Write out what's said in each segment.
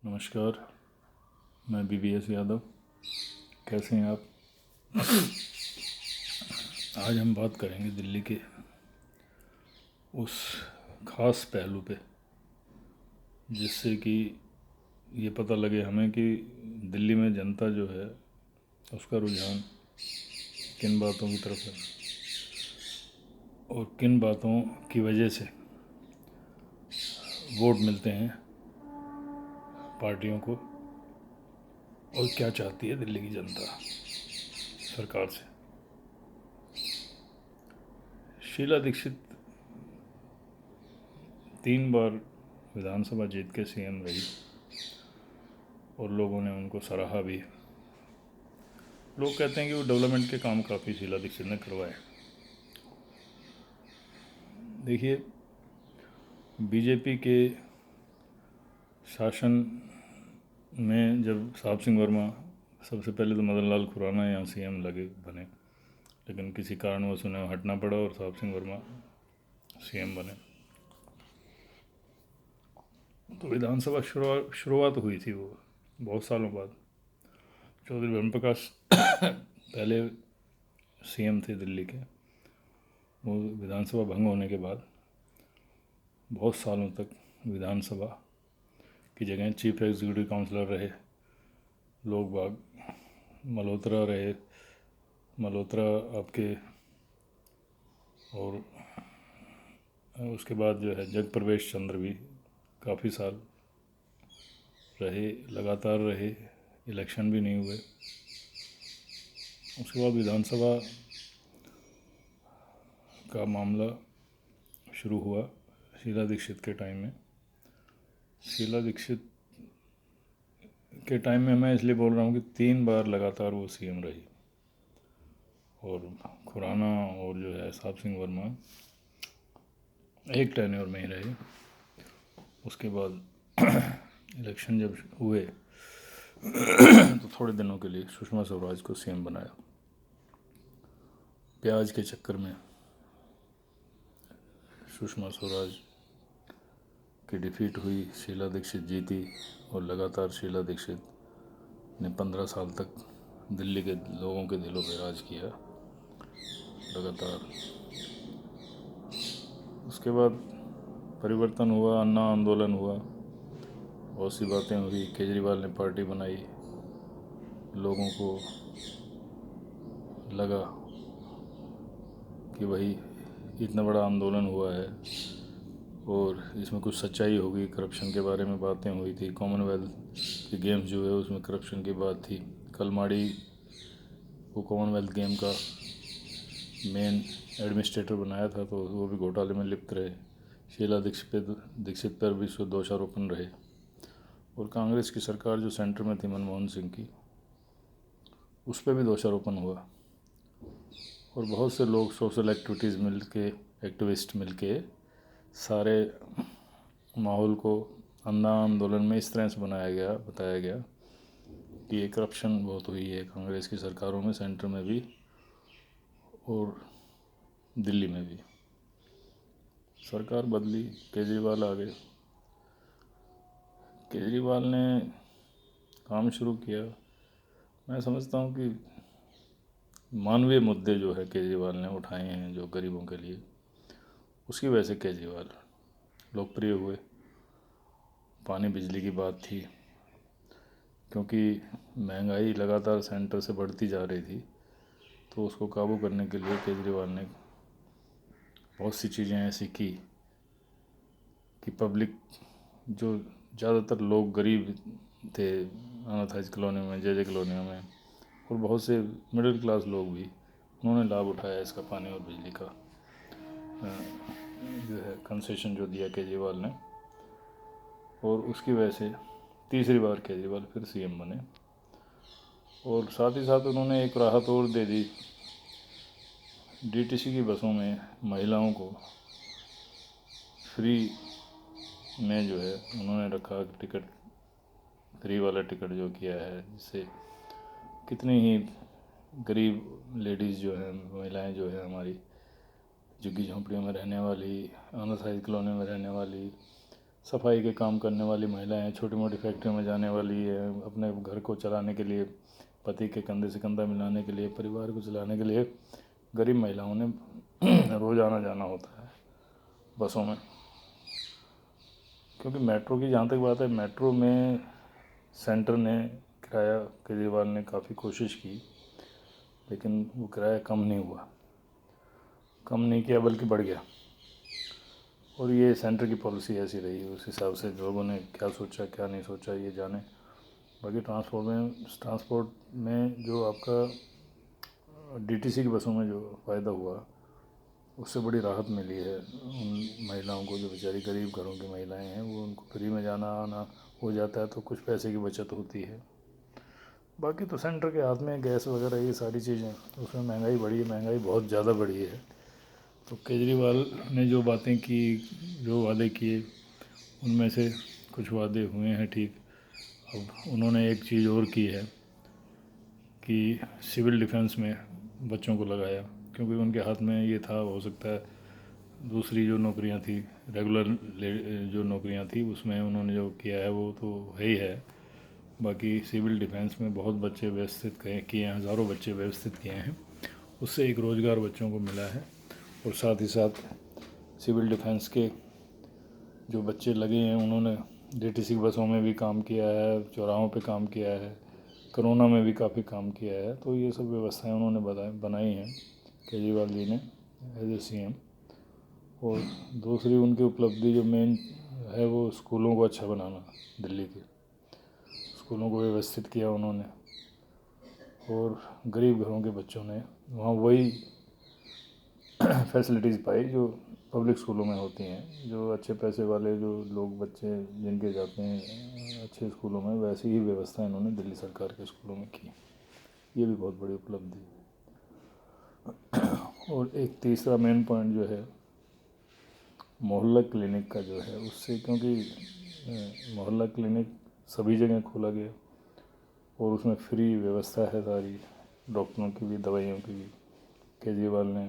नमस्कार। मैं BBS यादव। कैसे हैं आप? आज हम बात करेंगे दिल्ली के उस ख़ास पहलू पे जिससे कि ये पता लगे हमें कि दिल्ली में जनता जो है उसका रुझान किन बातों की तरफ है और किन बातों की वजह से वोट मिलते हैं पार्टियों को और क्या चाहती है दिल्ली की जनता सरकार से। शीला दीक्षित 3 बार विधानसभा जीत के CM रही और लोगों ने उनको सराहा भी। लोग कहते हैं कि वो डेवलपमेंट के काम काफ़ी शीला दीक्षित ने करवाए। देखिए, बीजेपी के शासन में जब साहब सिंह वर्मा, सबसे पहले तो मदन लाल खुराना यहाँ CM लगे बने, लेकिन किसी कारणवश उन्हें हटना पड़ा और साहब सिंह वर्मा CM बने। तो विधानसभा शुरुआत हुई थी वो बहुत सालों बाद। चौधरी ब्रह्म प्रकाश पहले CM थे दिल्ली के। वो विधानसभा भंग होने के बाद बहुत सालों तक विधानसभा की जगह चीफ एग्जीक्यूटिव काउंसलर रहे। लोग बाग मल्होत्रा रहे, मल्होत्रा आपके, और उसके बाद जो है जगप्रवेश चंद्र भी काफ़ी साल रहे, लगातार रहे, इलेक्शन भी नहीं हुए। उसके बाद विधानसभा का मामला शुरू हुआ शीला दीक्षित के टाइम में। शीला दीक्षित के टाइम में मैं इसलिए बोल रहा हूँ कि 3 बार लगातार वो CM रही और खुराना और जो है साहब सिंह वर्मा एक टेन्योर में ही रहे। उसके बाद इलेक्शन जब हुए तो थोड़े दिनों के लिए सुषमा स्वराज को CM बनाया। प्याज के चक्कर में सुषमा स्वराज की डिफीट हुई, शीला दीक्षित जीती और लगातार शीला दीक्षित ने 15 साल तक दिल्ली के लोगों के दिलों पर राज किया लगातार। उसके बाद परिवर्तन हुआ, अन्ना आंदोलन हुआ, बहुत सी बातें हुई। केजरीवाल ने पार्टी बनाई, लोगों को लगा कि भाई इतना बड़ा आंदोलन हुआ है और इसमें कुछ सच्चाई होगी। करप्शन के बारे में बातें हुई थी। कॉमनवेल्थ के गेम्स जो है उसमें करप्शन की बात थी। कलमाड़ी को कॉमनवेल्थ गेम का मेन एडमिनिस्ट्रेटर बनाया था तो वो भी घोटाले में लिप्त रहे। शीला दीक्षित पर भी दोषारोपण रहे। और कांग्रेस की सरकार जो सेंटर में थी मनमोहन सिंह की, उस पर भी दोषारोपण हुआ। और बहुत से लोग सोशल एक्टिविस्ट मिलके सारे माहौल को अन्ना आंदोलन में इस तरह से बताया गया कि ये करप्शन बहुत हुई है कांग्रेस की सरकारों में, सेंटर में भी और दिल्ली में भी। सरकार बदली, केजरीवाल आ गए। केजरीवाल ने काम शुरू किया। मैं समझता हूँ कि मानवीय मुद्दे जो है केजरीवाल ने उठाए हैं जो गरीबों के लिए, उसकी वजह से केजरीवाल लोकप्रिय हुए। पानी बिजली की बात थी, क्योंकि महंगाई लगातार सेंटर से बढ़ती जा रही थी, तो उसको काबू करने के लिए केजरीवाल ने बहुत सी चीज़ें ऐसी की कि पब्लिक, जो ज़्यादातर लोग गरीब थे अनाथाइज कॉलोनी में, जे कॉलोनियों में, और बहुत से मिडिल क्लास लोग भी, उन्होंने लाभ उठाया इसका। पानी और बिजली का जो है कंसेशन जो दिया केजरीवाल ने, और उसकी वजह से तीसरी बार केजरीवाल फिर CM बने। और साथ ही साथ उन्होंने एक राहत और दे दी। DTC की बसों में महिलाओं को फ्री में जो है उन्होंने रखा, टिकट फ्री वाला टिकट जो किया है, जिससे कितनी ही गरीब लेडीज़ जो हैं, महिलाएं जो है हमारी, झुग्गी झोंपड़ियों में रहने वाली, अनाथाइज कॉलोनी में रहने वाली, सफाई के काम करने वाली महिलाएं हैं, छोटी मोटी फैक्ट्रियों में जाने वाली है, अपने घर को चलाने के लिए, पति के कंधे से कंधा मिलाने के लिए, परिवार को चलाने के लिए गरीब महिलाओं ने रोज़ आना जाना होता है बसों में। क्योंकि मेट्रो की जहाँ तक बात है, मेट्रो में सेंटर ने किराया, केजरीवाल ने काफ़ी कोशिश की, लेकिन वो किराया कम नहीं हुआ, कम नहीं किया बल्कि बढ़ गया। और ये सेंटर की पॉलिसी ऐसी रही, उस हिसाब से लोगों ने क्या सोचा क्या नहीं सोचा ये जाने। बाकी ट्रांसपोर्ट में जो आपका डीटीसी की बसों में जो फ़ायदा हुआ, उससे बड़ी राहत मिली है उन महिलाओं को जो बेचारी गरीब घरों की महिलाएं हैं, वो उनको फ्री में जाना आना हो जाता है, तो कुछ पैसे की बचत होती है। बाकी तो सेंटर के हाथ में गैस वगैरह ये सारी चीज़ें, उसमें महंगाई बढ़ी है, महंगाई बहुत ज़्यादा बढ़ी है। तो केजरीवाल ने जो बातें की, जो वादे किए, उनमें से कुछ वादे हुए हैं ठीक। अब उन्होंने एक चीज़ और की है कि सिविल डिफेंस में बच्चों को लगाया, क्योंकि उनके हाथ में ये था, हो सकता है दूसरी जो नौकरियां थी, रेगुलर जो नौकरियां थी, उसमें उन्होंने जो किया है वो तो है ही है। बाकी सिविल डिफेंस में बहुत बच्चे व्यवस्थित किए हैं, हज़ारों बच्चे व्यवस्थित किए हैं, उससे एक रोज़गार बच्चों को मिला है। और साथ ही साथ सिविल डिफेंस के जो बच्चे लगे हैं, उन्होंने डीटीसी बसों में भी काम किया है, चौराहों पे काम किया है, कोरोना में भी काफ़ी काम किया है। तो ये सब व्यवस्थाएं उन्होंने बनाई हैं केजरीवाल जी ने एज ए CM। और दूसरी उनकी उपलब्धि जो मेन है, वो स्कूलों को अच्छा बनाना। दिल्ली के स्कूलों को व्यवस्थित किया उन्होंने, और गरीब घरों के बच्चों ने वहाँ वही फैसिलिटीज़ पाई जो पब्लिक स्कूलों में होती हैं। जो अच्छे पैसे वाले जो लोग, बच्चे जिनके जाते हैं अच्छे स्कूलों में, वैसी ही व्यवस्था इन्होंने दिल्ली सरकार के स्कूलों में की। ये भी बहुत बड़ी उपलब्धि। और एक तीसरा मेन पॉइंट जो है, मोहल्ला क्लिनिक का जो है, उससे, क्योंकि मोहल्ला क्लिनिक सभी जगह खोला गया और उसमें फ्री व्यवस्था है सारी, डॉक्टरों की भी, दवाइयों की भी। केजरीवाल ने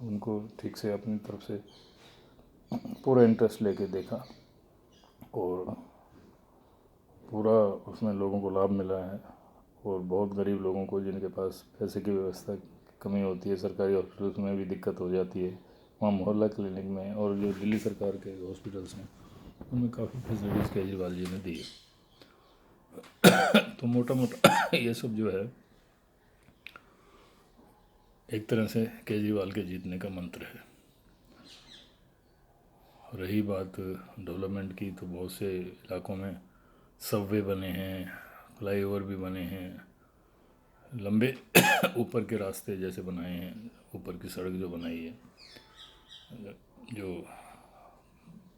उनको ठीक से अपनी तरफ से पूरा इंटरेस्ट लेके देखा और पूरा उसमें लोगों को लाभ मिला है। और बहुत गरीब लोगों को, जिनके पास पैसे की व्यवस्था की कमी होती है, सरकारी हॉस्पिटल्स में भी दिक्कत हो जाती है, वहाँ मोहल्ला क्लिनिक में और जो दिल्ली सरकार के हॉस्पिटल्स हैं, उनमें काफ़ी फैसिलिटीज़ केजरीवाल जी ने दी है। तो मोटा मोटा ये सब जो है, एक तरह से केजरीवाल के जीतने का मंत्र है। रही बात डेवलपमेंट की, तो बहुत से इलाकों में सबवे बने हैं, फ्लाईओवर भी बने हैं, लंबे ऊपर के रास्ते जैसे बनाए हैं, ऊपर की सड़क जो बनाई है, जो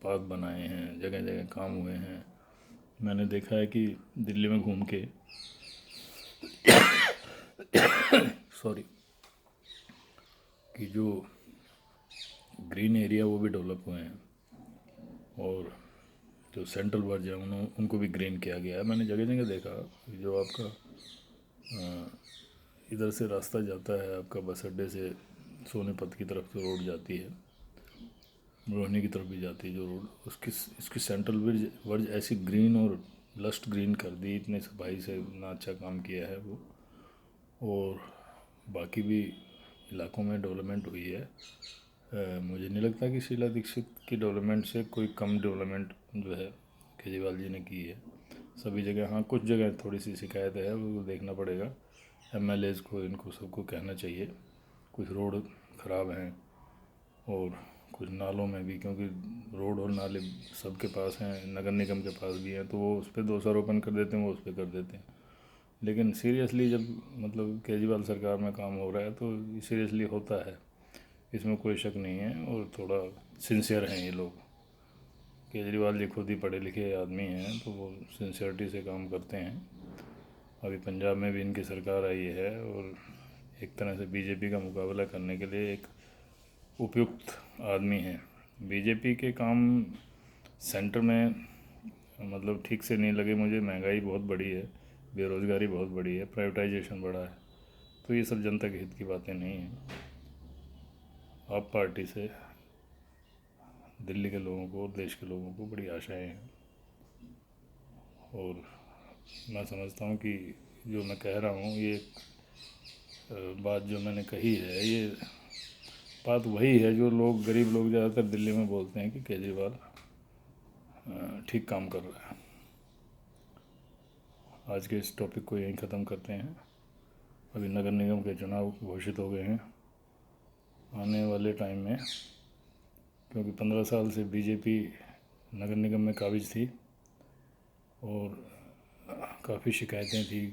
पार्क बनाए हैं, जगह जगह काम हुए हैं। मैंने देखा है कि दिल्ली में घूम के सॉरी, कि जो ग्रीन एरिया वो भी डेवलप हुए हैं, और जो सेंट्रल वर्ज है उनको भी ग्रीन किया गया है। मैंने जगह जगह देखा। जो आपका इधर से रास्ता जाता है आपका बस अड्डे से सोनीपत की तरफ, जो रोड जाती है, रोहिणी की तरफ भी जाती है जो रोड, इसकी सेंट्रल वर्ज ऐसी ग्रीन और लस्ट ग्रीन कर दी, इतने सफाई से इतना अच्छा काम किया है वो। और बाकी भी इलाकों में डेवलपमेंट हुई है। मुझे नहीं लगता कि शीला दीक्षित की डेवलपमेंट से कोई कम डेवलपमेंट जो है केजरीवाल जी ने की है। सभी जगह, हाँ कुछ जगह थोड़ी सी शिकायत है, वो देखना पड़ेगा। MLAs को, इनको सबको कहना चाहिए, कुछ रोड ख़राब हैं और कुछ नालों में भी, क्योंकि रोड और नाले सबके पास हैं, नगर निगम के पास भी हैं, तो वो उस पर दोषारोपण कर देते हैं, वो उस पर कर देते हैं। लेकिन सीरियसली जब मतलब केजरीवाल सरकार में काम हो रहा है, तो सीरियसली होता है, इसमें कोई शक नहीं है। और थोड़ा सिंसियर हैं ये लोग। केजरीवाल जी खुद ही पढ़े लिखे आदमी हैं, तो वो सिंसियरिटी से काम करते हैं। अभी पंजाब में भी इनकी सरकार आई है, और एक तरह से बीजेपी का मुकाबला करने के लिए एक उपयुक्त आदमी है। बीजेपी के काम सेंटर में मतलब ठीक से नहीं लगे मुझे। महंगाई बहुत बड़ी है, बेरोज़गारी बहुत बड़ी है, प्राइवेटाइजेशन बढ़ा है, तो ये सब जनता के हित की बातें नहीं हैं। आप पार्टी से दिल्ली के लोगों को और देश के लोगों को बड़ी आशाएं हैं। और मैं समझता हूँ कि जो मैं कह रहा हूँ ये बात जो मैंने कही है, ये बात वही है जो लोग, गरीब लोग ज़्यादातर दिल्ली में बोलते हैं कि केजरीवाल ठीक काम कर रहा है। आज के इस टॉपिक को यहीं ख़त्म करते हैं। अभी नगर निगम के चुनाव घोषित हो गए हैं। आने वाले टाइम में, क्योंकि 15 साल से बीजेपी नगर निगम में काबिज थी और काफ़ी शिकायतें थी,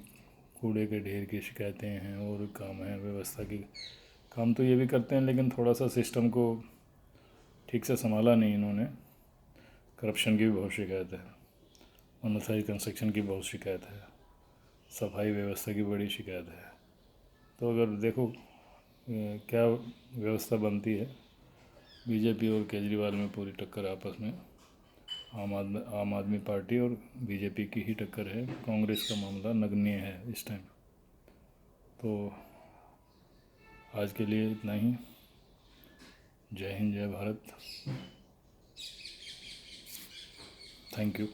कूड़े के ढेर की शिकायतें हैं और काम है व्यवस्था की। काम तो ये भी करते हैं लेकिन थोड़ा सा सिस्टम को ठीक से संभाला नहीं इन्होंने। करप्शन की भी बहुत शिकायत है, अनऑथराइज कंस्ट्रक्शन की बहुत शिकायत है, सफाई व्यवस्था की बड़ी शिकायत है। तो अगर देखो क्या व्यवस्था बनती है। बीजेपी और केजरीवाल में पूरी टक्कर आपस में, आम आदमी पार्टी और बीजेपी की ही टक्कर है। कांग्रेस का मामला नगण्य है इस टाइम। तो आज के लिए इतना ही। जय हिंद, जय भारत। Thank you.